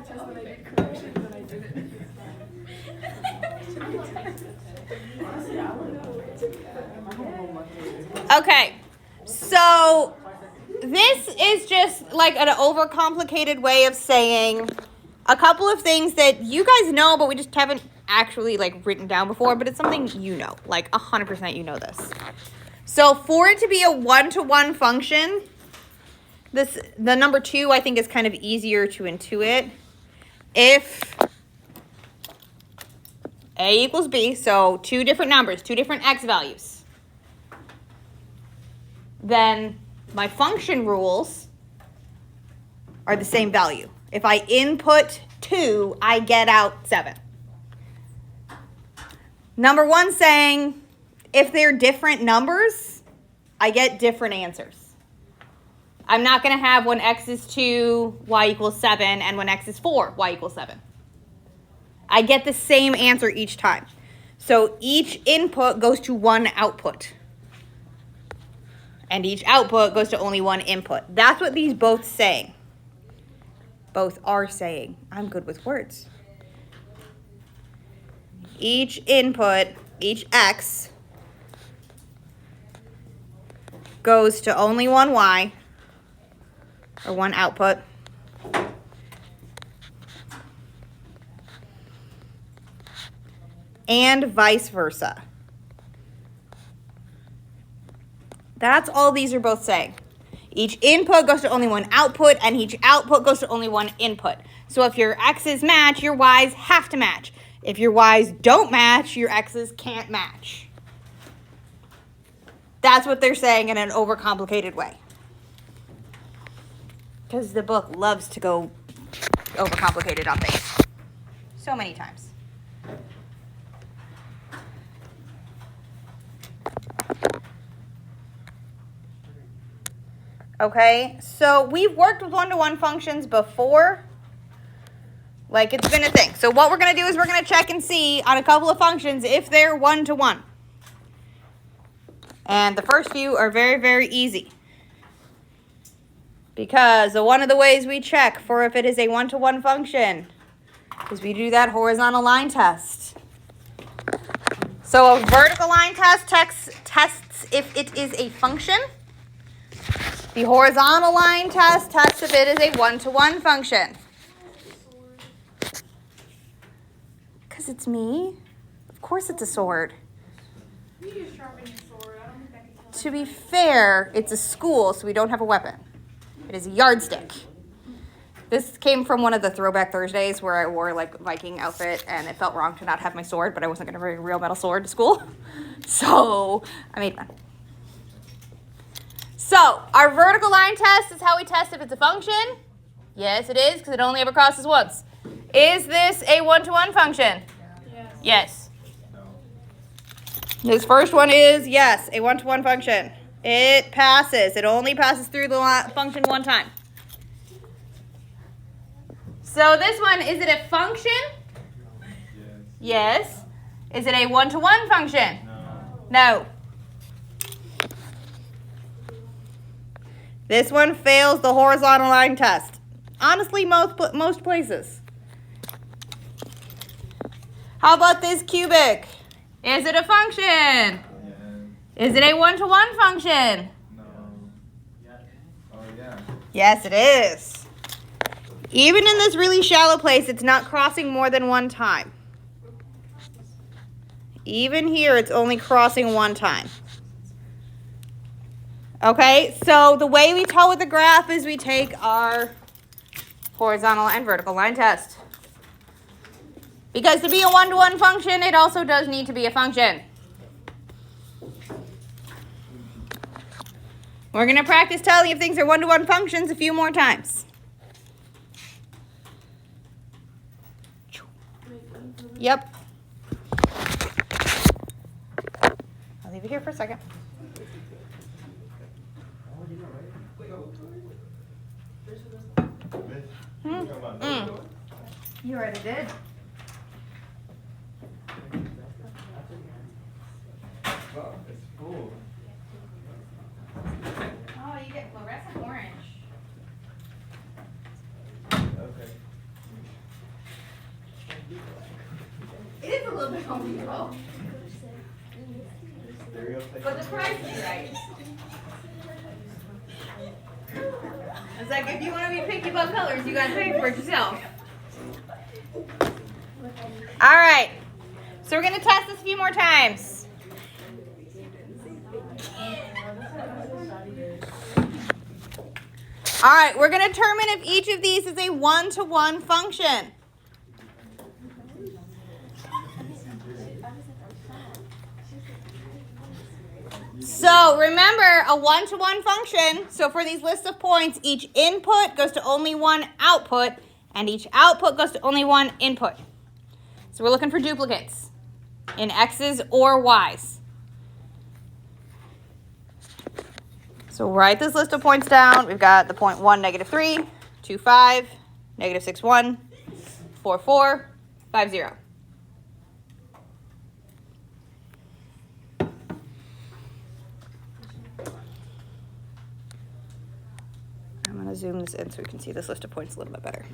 test that I did corrections and I didn't. Okay, so this is just like an overcomplicated way of saying a couple of things that you guys know, but we just haven't actually like written down before, but it's something you know, like 100% you know this. So for it to be a one-to-one function, the number 2 I think is kind of easier to intuit. If A equals B, so 2 different numbers, 2 different x values, then my function rules are the same value. If I input 2, I get out 7. Number 1 saying if they're different numbers, I get different answers. I'm not going to have when x is 2, y equals 7, and when x is 4, y equals 7. I get the same answer each time. So each input goes to one output. And each output goes to only one input. That's what these both saying. Both are saying. I'm good with words. Each input, each x, goes to only one y, or one output. And vice versa. That's all these are both saying. Each input goes to only one output, and each output goes to only one input. So if your x's match, your y's have to match. If your y's don't match, your x's can't match. That's what they're saying in an overcomplicated way. Because the book loves to go overcomplicated on things. So many times. Okay, so we've worked with one-to-one functions before. Like it's been a thing. So what we're going to do is we're going to check and see on a couple of functions if they're one-to-one. And the first few are very, very easy. Because one of the ways we check for if it is a one-to-one function is we do that horizontal line test. So a vertical line test tests if it is a function. The horizontal line test tests if it is a one-to-one function. Because it's me. Of course it's a sword. You just sharpen your sword. I don't think I can tell. To be fair, it's a school, so we don't have a weapon. It is a yardstick. This came from one of the Throwback Thursdays where I wore like Viking outfit and it felt wrong to not have my sword, but I wasn't going to bring a real metal sword to school. So I made one. So our vertical line test is how we test if it's a function. Yes, it is, because it only ever crosses once. Is this a one-to-one function? Yes. Yes. This first one is, yes, a one-to-one function. It passes. It only passes through the function one time. So this one, is it a function? Yes. Is it a one-to-one function? No. This one fails the horizontal line test. Honestly, most places. How about this cubic? Is it a function? Yes. Is it a one-to-one function? No. Oh, yeah. Yes, it is. Even in this really shallow place, it's not crossing more than one time. Even here, it's only crossing one time. Okay, so the way we tell with the graph is we take our horizontal and vertical line test. Because to be a one-to-one function, it also does need to be a function. We're going to practice telling if things are one-to-one functions a few more times. Yep. I'll leave it here for a second. You already did. Well, it's full. Oh, you get fluorescent orange. Okay. But the price is right. It's like if you want to be picky about colors, you gotta pay for it yourself. All right. So we're gonna test this a few more times. All right, we're gonna determine if each of these is a one-to-one function. So remember, a one-to-one function, so for these lists of points, each input goes to only one output, and each output goes to only one input. So we're looking for duplicates in x's or y's. So write this list of points down. We've got the point 1, -3, 2, 5, -6, 1, 4, 4, 5, 0. I'm going to zoom this in so we can see this list of points a little bit better.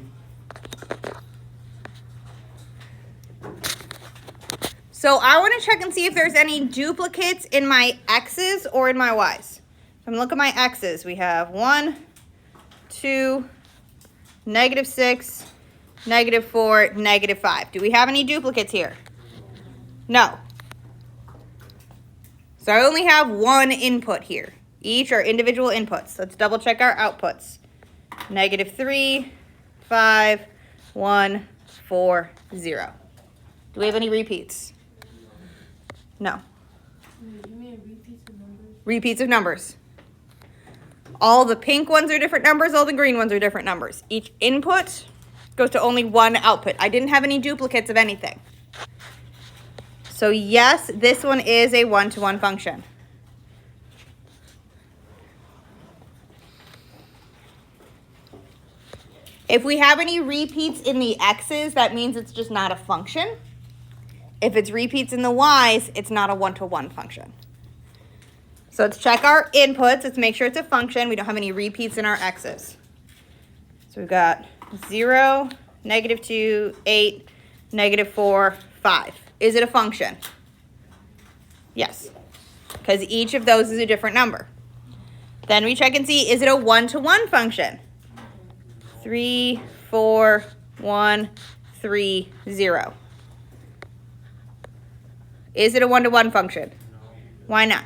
So I want to check and see if there's any duplicates in my x's or in my y's. If I'm looking at my x's, we have 1, 2, -6, -4, -5. Do we have any duplicates here? No. So I only have one input here. Each are individual inputs. Let's double check our outputs. -3, 5, 1, 4, 0. Do we have any repeats? No. Repeats of numbers. All the pink ones are different numbers. All the green ones are different numbers. Each input goes to only one output. I didn't have any duplicates of anything. So yes, this one is a one-to-one function. If we have any repeats in the x's, that means it's just not a function. If it's repeats in the y's, it's not a one-to-one function. So let's check our inputs. Let's make sure it's a function. We don't have any repeats in our x's. So we've got 0, -2, 8, -4, 5. Is it a function? Yes, because each of those is a different number. Then we check and see, is it a one-to-one function? 3, 4, 1, 3, 0. Is it a one-to-one function? Why not?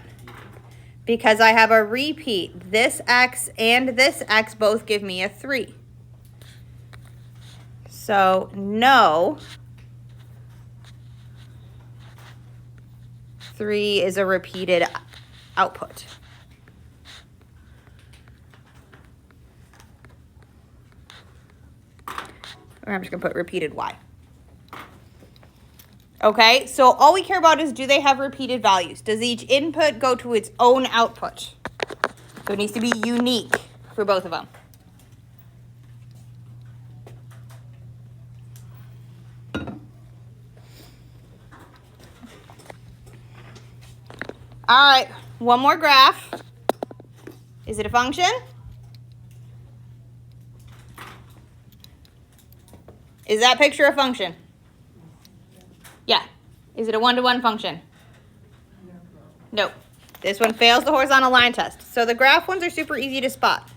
Because I have a repeat. This x and this x both give me a 3. So no, 3 is a repeated output. Or I'm just going to put repeated y. Okay, so all we care about is, do they have repeated values? Does each input go to its own output? So it needs to be unique for both of them. All right, one more graph. Is it a function? Is that picture a function? Yeah. Is it a one-to-one function? No. This one fails the horizontal line test. So the graph ones are super easy to spot.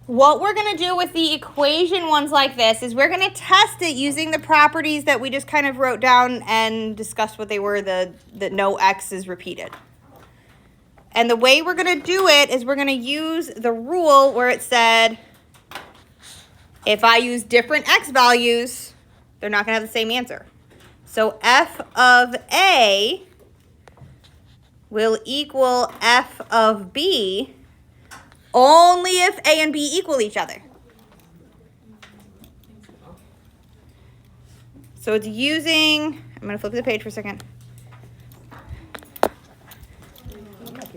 What we're going to do with the equation ones like this is we're going to test it using the properties that we just kind of wrote down and discussed what they were, that no x is repeated. And the way we're going to do it is we're going to use the rule where it said, if I use different x values, they're not going to have the same answer. So f of A will equal f of B only if A and B equal each other. So it's using, I'm going to flip the page for a second.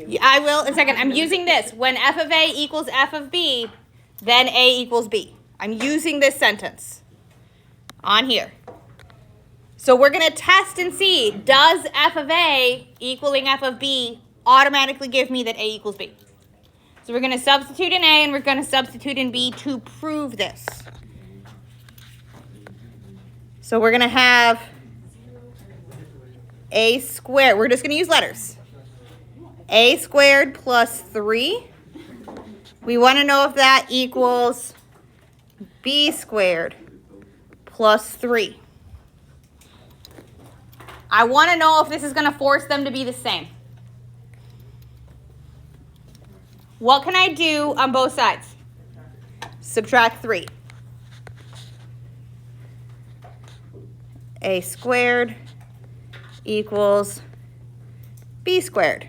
Yeah, I will in a second. I'm using this. When f of A equals f of B, then A equals B. I'm using this sentence on here. So we're going to test and see, does f of A equaling f of B automatically give me that A equals B? So we're going to substitute in A and we're going to substitute in B to prove this. So we're going to have a squared. We're just going to use letters. A squared plus 3. We want to know if that equals b squared plus 3. I want to know if this is going to force them to be the same. What can I do on both sides? Subtract 3. A squared equals b squared.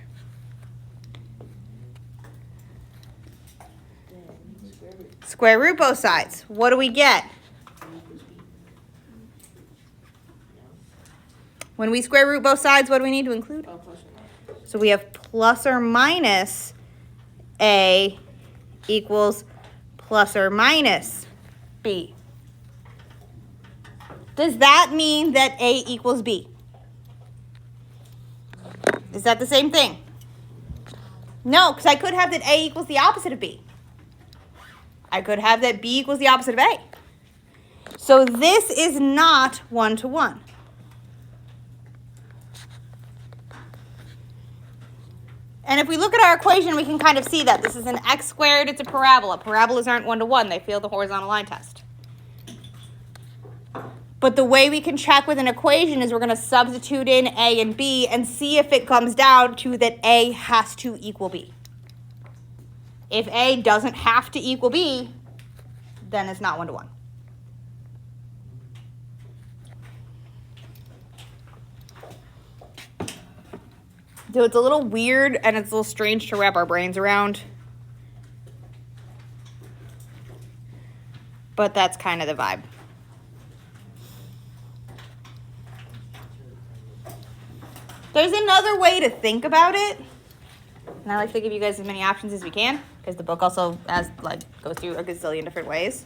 Square root both sides. What do we get? When we square root both sides, what do we need to include? So we have plus or minus a equals plus or minus b. Does that mean that a equals b? Is that the same thing? No, because I could have that a equals the opposite of b. I could have that b equals the opposite of a. So this is not 1-to-1. And if we look at our equation, we can kind of see that. This is an x squared, it's a parabola. Parabolas aren't 1-to-1, they fail the horizontal line test. But the way we can check with an equation is we're going to substitute in a and b and see if it comes down to that a has to equal b. If a doesn't have to equal b, then it's not 1-to-1. So it's a little weird and it's a little strange to wrap our brains around. But that's kind of the vibe. There's another way to think about it. And I like to give you guys as many options as we can, because the book also goes through a gazillion different ways.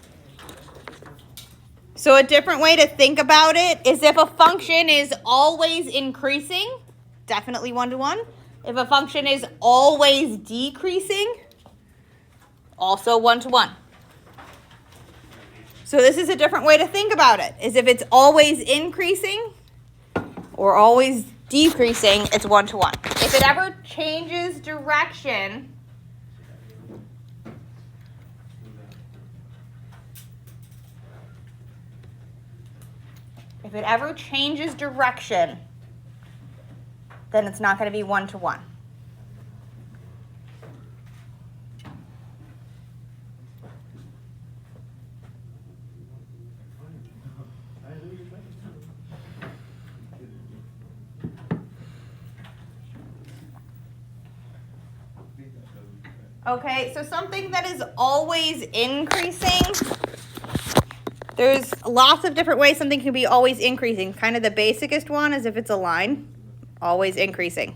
So a different way to think about it is if a function is always increasing, definitely 1-to-1. If a function is always decreasing, also 1-to-1. So this is a different way to think about it, is if it's always increasing or always decreasing, it's 1-to-1. If it ever changes direction, then it's not going to be 1-to-1. Okay, so something that is always increasing, there's lots of different ways something can be always increasing. Kind of the basicest one is if it's a line, always increasing.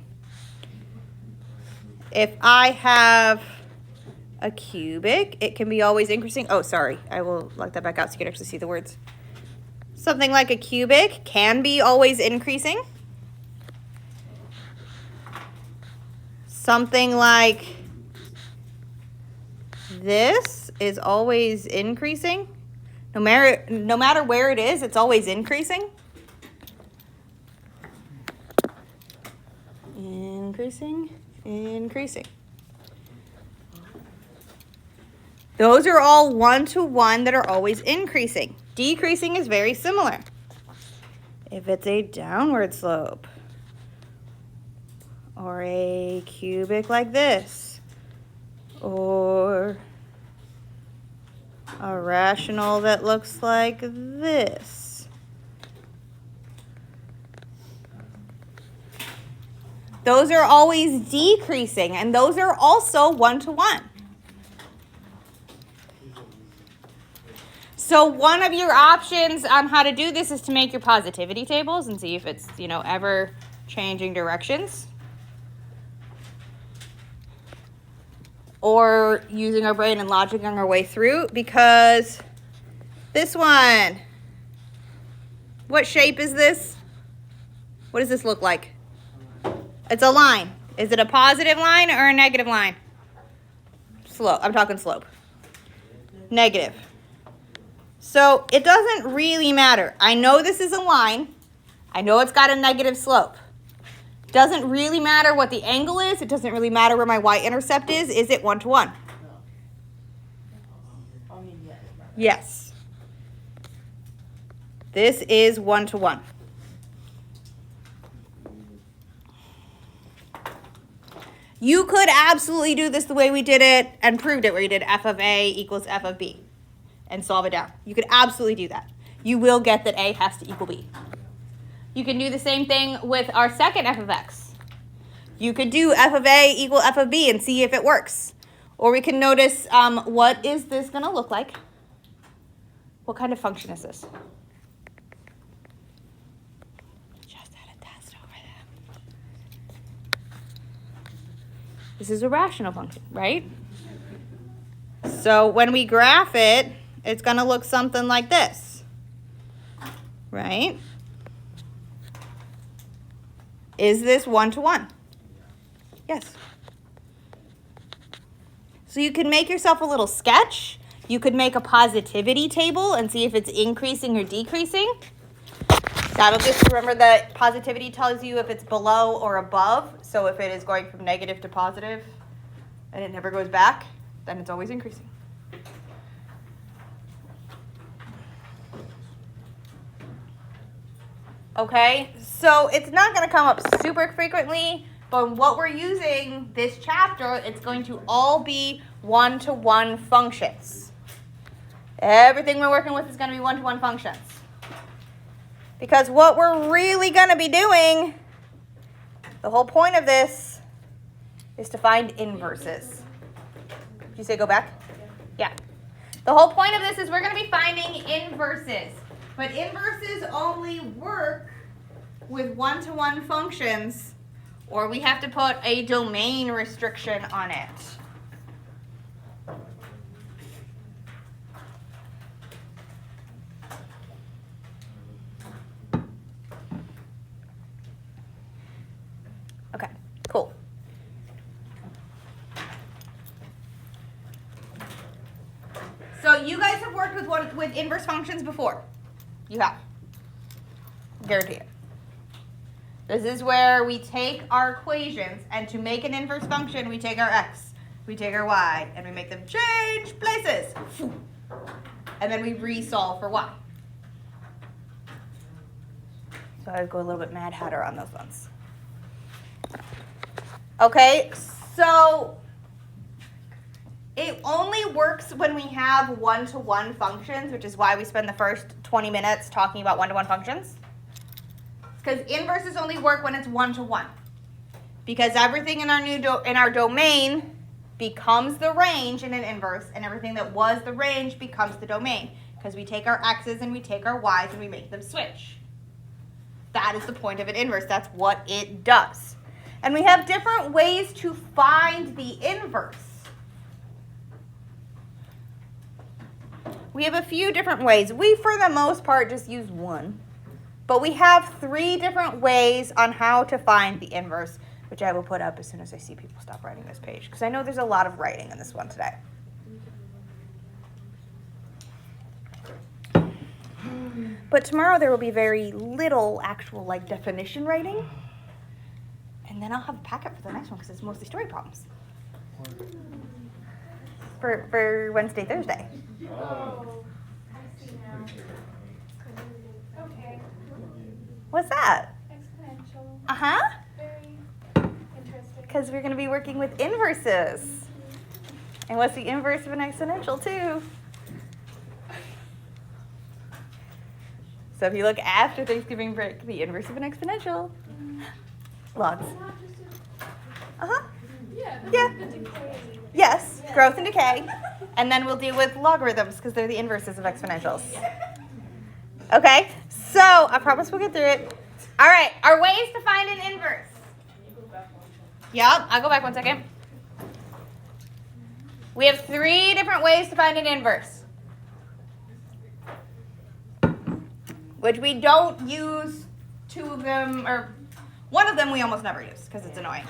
If I have a cubic, it can be always increasing. Oh, sorry, I will lock that back out so you can actually see the words. Something like a cubic can be always increasing. Something like this is always increasing. No matter where it is, it's always increasing. Increasing. Those are all 1-to-1 that are always increasing. Decreasing is very similar. If it's a downward slope, or a cubic like this, or a rational that looks like this. Those are always decreasing, and those are also 1-to-1. So one of your options on how to do this is to make your positivity tables and see if it's, ever changing directions. Or using our brain and logic on our way through, because this one, what shape is this? What does this look like? It's a line. Is it a positive line or a negative line? Slope. I'm talking slope. Negative. So it doesn't really matter. I know this is a line. I know it's got a negative slope. Doesn't really matter what the angle is. It doesn't really matter where my y-intercept is. Is it 1 to 1? Yes. This is 1 to 1. You could absolutely do this the way we did it and proved it, where you did f of a equals f of b and solve it down. You could absolutely do that. You will get that a has to equal b. You can do the same thing with our second f of x. You could do f of a equal f of b and see if it works. Or we can notice what is this going to look like? What kind of function is this? Just had a test over there. This is a rational function, right? So when we graph it, it's going to look something like this, right? Is this 1 to 1? Yes. So you can make yourself a little sketch. You could make a positivity table and see if it's increasing or decreasing. That'll just remember that positivity tells you if it's below or above. So if it is going from negative to positive and it never goes back, then it's always increasing. Okay, so it's not going to come up super frequently, but what we're using this chapter, it's going to all be 1-to-1 functions. Everything we're working with is going to be 1-to-1 functions. Because what we're really going to be doing, the whole point of this, is to find inverses. Did you say go back? Yeah. The whole point of this is we're going to be finding inverses. But inverses only work with 1-to-1 functions, or we have to put a domain restriction on it. Okay, cool. So you guys have worked with inverse functions before. You have. Guarantee it. This is where we take our equations, and to make an inverse function, we take our x, we take our y, and we make them change places. And then we resolve for y. So I would go a little bit Mad Hatter on those ones. Okay, so it only works when we have 1-to-1 functions, which is why we spend the first 20 minutes talking about 1-to-1 functions. Because inverses only work when it's 1-to-1. Because everything in our domain becomes the range in an inverse, and everything that was the range becomes the domain. Because we take our x's and we take our y's and we make them switch. That is the point of an inverse. That's what it does. And we have different ways to find the inverse. We have a few different ways. We, for the most part, just use one. But we have 3 different ways on how to find the inverse, which I will put up as soon as I see people stop writing this page, because I know there's a lot of writing in this one today. But tomorrow there will be very little actual definition writing. And then I'll have a packet for the next one, because it's mostly story problems. For Wednesday, Thursday. Oh, I see now. Okay. What's that? Exponential. Uh-huh. Very interesting. Because we're going to be working with inverses. And what's the inverse of an exponential, too? So if you look after Thanksgiving break, the inverse of an exponential. Logs. Uh-huh. Yeah. The decay. Yes, growth and decay. And then we'll deal with logarithms, because they're the inverses of exponentials. Okay, so I promise we'll get through it. All right, our ways to find an inverse. Yep, I'll go back 1 second. We have 3 different ways to find an inverse, which we don't use 2 of them, or 1 of them we almost never use, because it's annoying.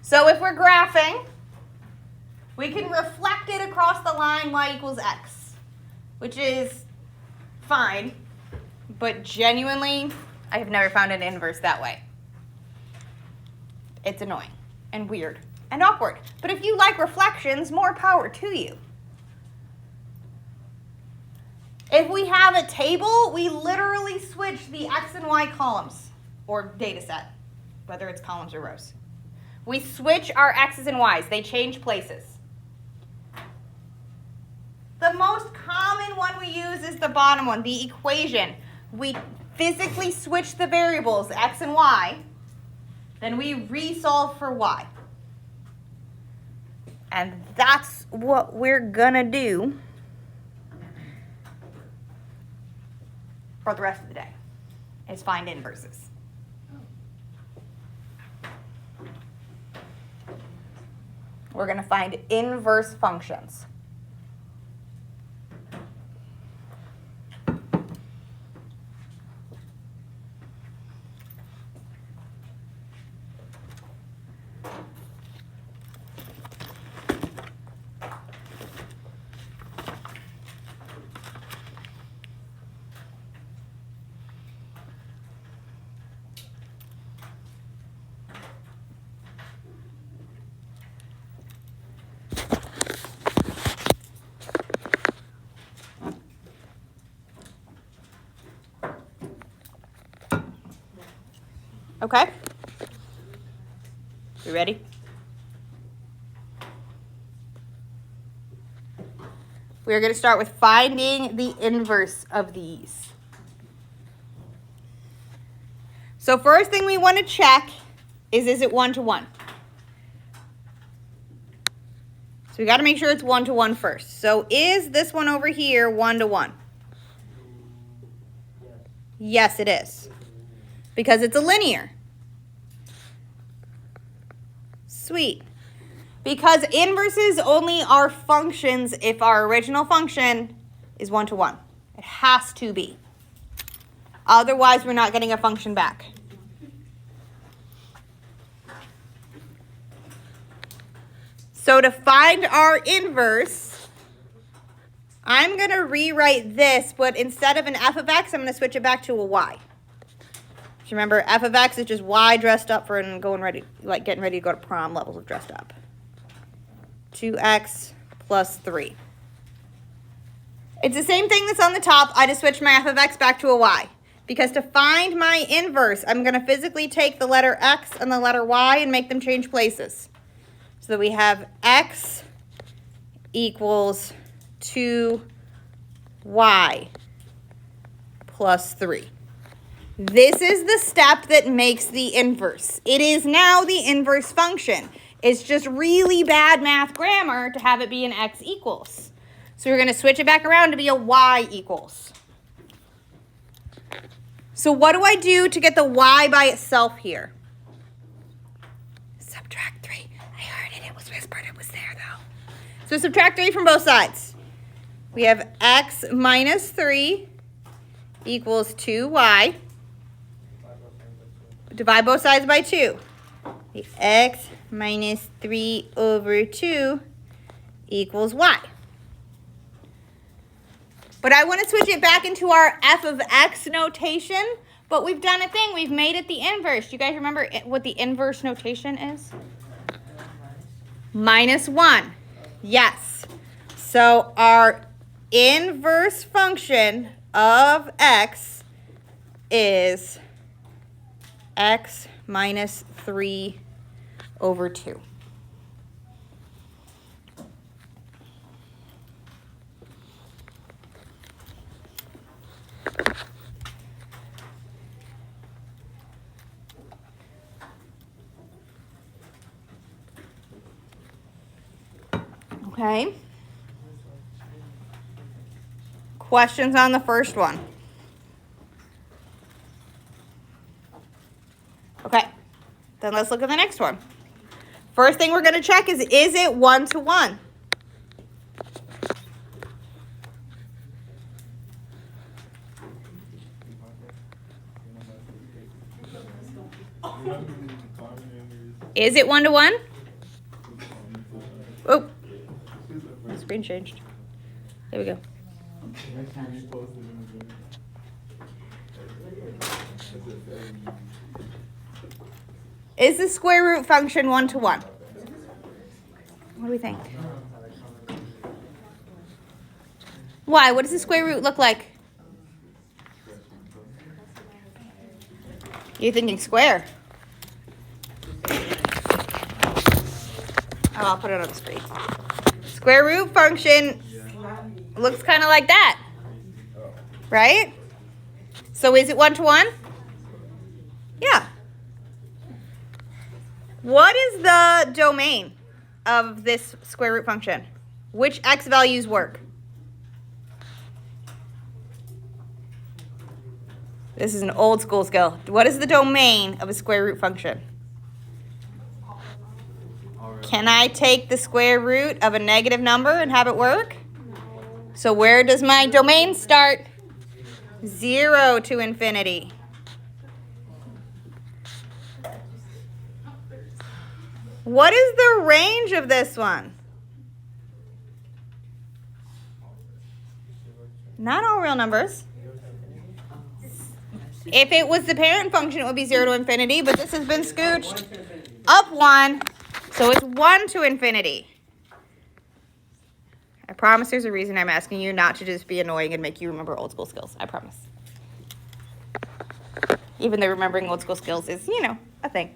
So if we're graphing, We can reflect it across the line y equals x, which is fine, but genuinely, I have never found an inverse that way. It's annoying and weird and awkward. But if you like reflections, more power to you. If we have a table, we literally switch the x and y columns or data set, whether it's columns or rows. We switch our x's and y's. They change places. The most common one we use is the bottom one, the equation. We physically switch the variables, x and y, then we resolve for y. And that's what we're gonna do for the rest of the day, is find inverses. We're gonna find inverse functions. Okay? You ready? We're going to start with finding the inverse of these. So first thing we want to check is it 1 to 1? So we got to make sure it's 1 to 1 first. So is this one over here 1 to 1? Yes, it is. Because it's a linear. Sweet. Because inverses only are functions if our original function is 1 to 1. It has to be. Otherwise, we're not getting a function back. So to find our inverse, I'm going to rewrite this, but instead of an f of x, I'm going to switch it back to a y. Remember, f of x is just y dressed up for and getting ready to go to prom levels of dressed up. 2x plus 3. It's the same thing that's on the top. I just switched my f of x back to a y. Because to find my inverse, I'm going to physically take the letter x and the letter y and make them change places. So that we have x equals 2y plus 3. This is the step that makes the inverse. It is now the inverse function. It's just really bad math grammar to have it be an x equals. So we're going to switch it back around to be a y equals. So what do I do to get the y by itself here? Subtract 3. I heard it. It was whispered. It was there, though. So subtract 3 from both sides. We have x minus 3 equals 2y. Divide both sides by 2. The x minus 3 over 2 equals y. But I want to switch it back into our f of x notation, but we've done a thing. We've made it the inverse. Do you guys remember what the inverse notation is? Minus 1. Yes. So our inverse function of x is x minus 3 over 2. Okay. Questions on the first one? Okay, then let's look at the next one. First thing we're going to check is it 1 to 1? Is it 1 to 1? Oh, screen changed. There we go. Next time you post it in the Is the square root function 1-to-1? What do we think? Why? What does the square root look like? You're thinking square. Oh, I'll put it on the screen. Square root function looks kind of like that, right? So is it 1-to-1? Yeah. What is the domain of this square root function? Which x values work? This is an old school skill. What is the domain of a square root function? Can I take the square root of a negative number and have it work? So where does my domain start? 0 to infinity. What is the range of this one? Not all real numbers. If it was the parent function, it would be 0 to infinity, but this has been scooched up 1, so it's 1 to infinity. I promise there's a reason I'm asking you not to just be annoying and make you remember old school skills. I promise. Even though remembering old school skills is, a thing.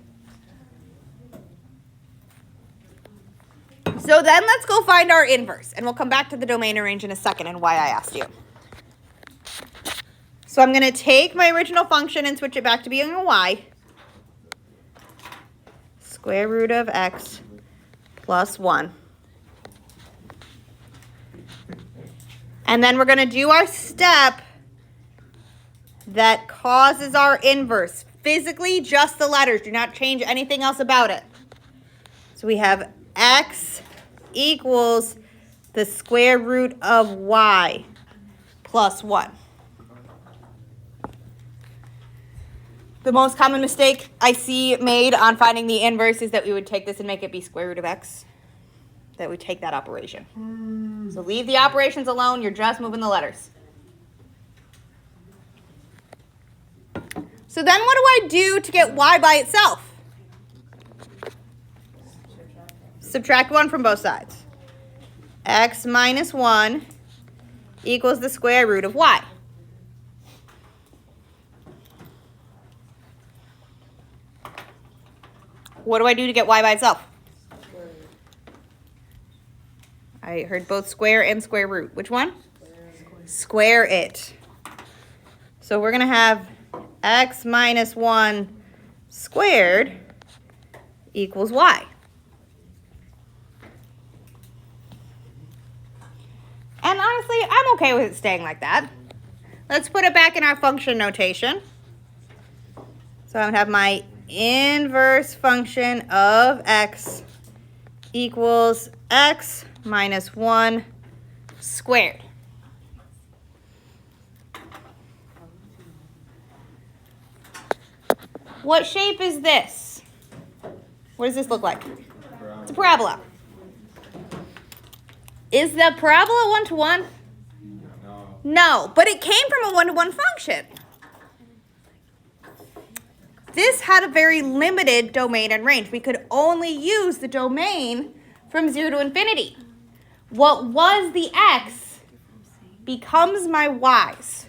So then let's go find our inverse, and we'll come back to the domain and range in a second and why I asked you. So I'm going to take my original function and switch it back to being a y. Square root of x plus 1. And then we're going to do our step that causes our inverse. Physically, just the letters. Do not change anything else about it. So we have x equals the square root of y plus 1. The most common mistake I see made on finding the inverse is that we would take this and make it be square root of x. That we take that operation. So leave the operations alone. You're just moving the letters. So then what do I do to get y by itself? Subtract 1 from both sides. X minus 1 equals the square root of y. What do I do to get y by itself? I heard both square and square root. Which one? Square it. So we're going to have x minus 1 squared equals y. And honestly, I'm okay with it staying like that. Let's put it back in our function notation. So I'm going to have my inverse function of x equals x minus 1 squared. What shape is this? What does this look like? It's a parabola. Is the parabola 1-to-1? No, but it came from a 1-to-1 function. This had a very limited domain and range. We could only use the domain from 0 to infinity. What was the x becomes my y's.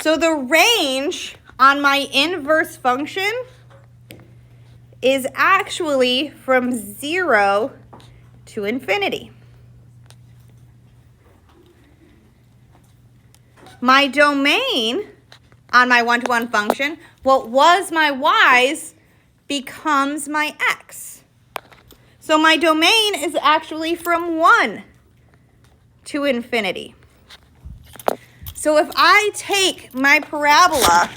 So the range on my inverse function is actually from 0 to infinity. My domain on my 1-to-1 function, what was my y's becomes my x. So my domain is actually from 1 to infinity. So if I take my parabola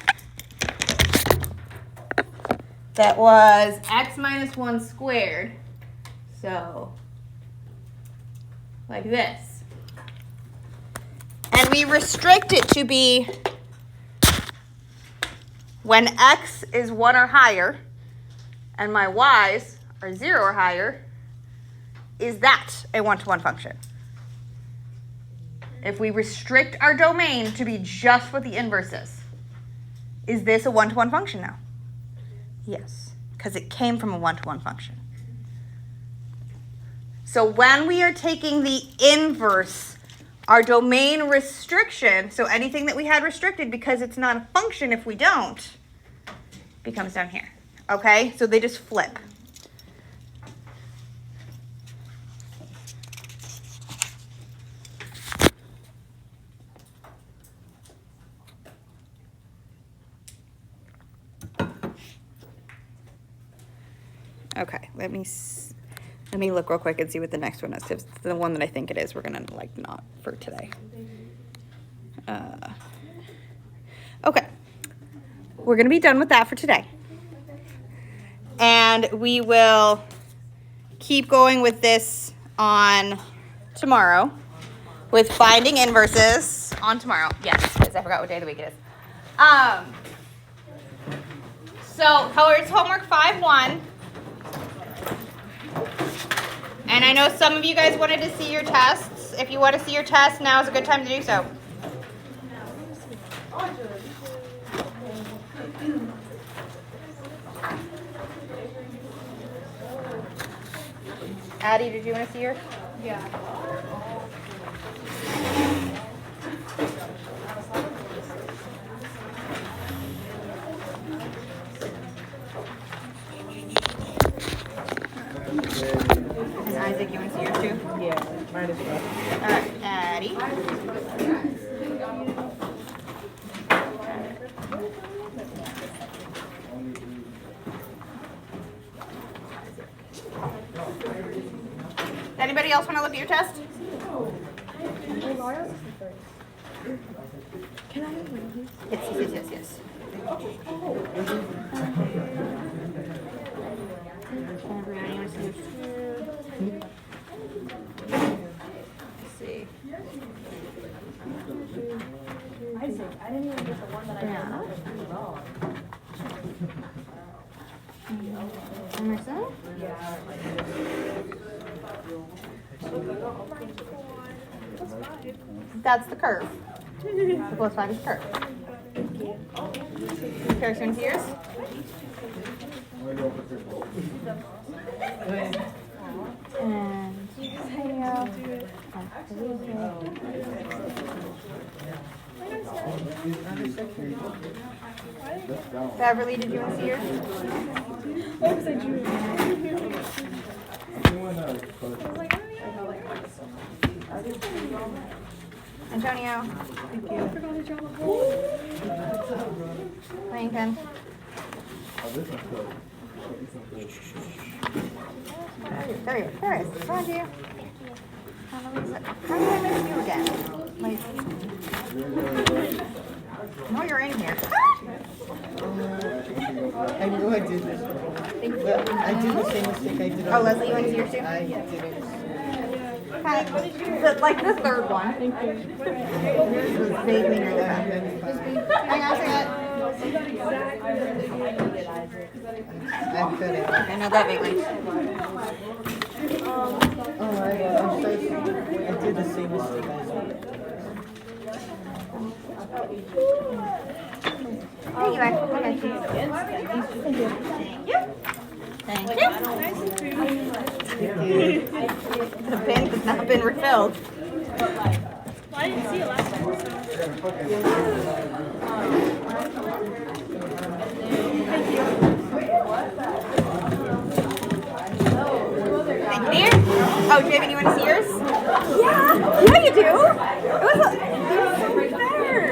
that was x minus 1 squared, so like this, and we restrict it to be when x is 1 or higher and my y's are 0 or higher, is that a 1-to-1 function? if we restrict our domain to be just what the inverse is this a one-to-one function now? Yes, because it came from a one-to-one function. So when we are taking the inverse, our domain restriction, so anything that we had restricted because it's not a function if we don't, becomes down here. Okay, so they just flip. Okay, let me look real quick and see what the next one is. If it's the one that I think it is, we're gonna like not for today. Okay, we're gonna be done with that for today, and we will keep going with this on tomorrow with finding inverses on tomorrow. Yes, because I forgot what day of the week it is. So it's homework 5-1. And I know some of you guys wanted to see your tests. If you want to see your tests, now is a good time to do so. Addie, did you want to see yours? Yeah. And Isaac, you want to see yours too? Yeah, mine is rough. All right, Addie. Anybody else want to look at your test? Yes. Everybody wants to see. Isaac, I didn't even get the one that I got. Emerson? That's the curve. The plus 5 is the curve. Comparison to yours? And Beverly, did you want to see yours? Antonio. Thank you. Lincoln. There you go. There it is. Found you. How did I miss you again? Like, no, you're in here. I know I did this. But I did the same mistake I did. Oh, Leslie, you want to see yours too? I did it. Okay. Like the third one. Yours was vaguely near the back. Hang on a second. I feel it. I know that vaguely. Oh, I'm sorry. I did the same mistake I did. There you are. Okay. Thank you. The bin has not been refilled. Well, I didn't see it last time, Thank you, dear. Oh, Javen, you want to see yours? Yeah, you do. It was so much better.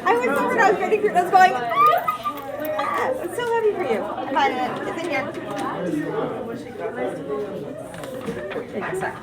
I went over and I was ready for it. I was going, I'm so happy for you. I found it. It's in here. Take a sec.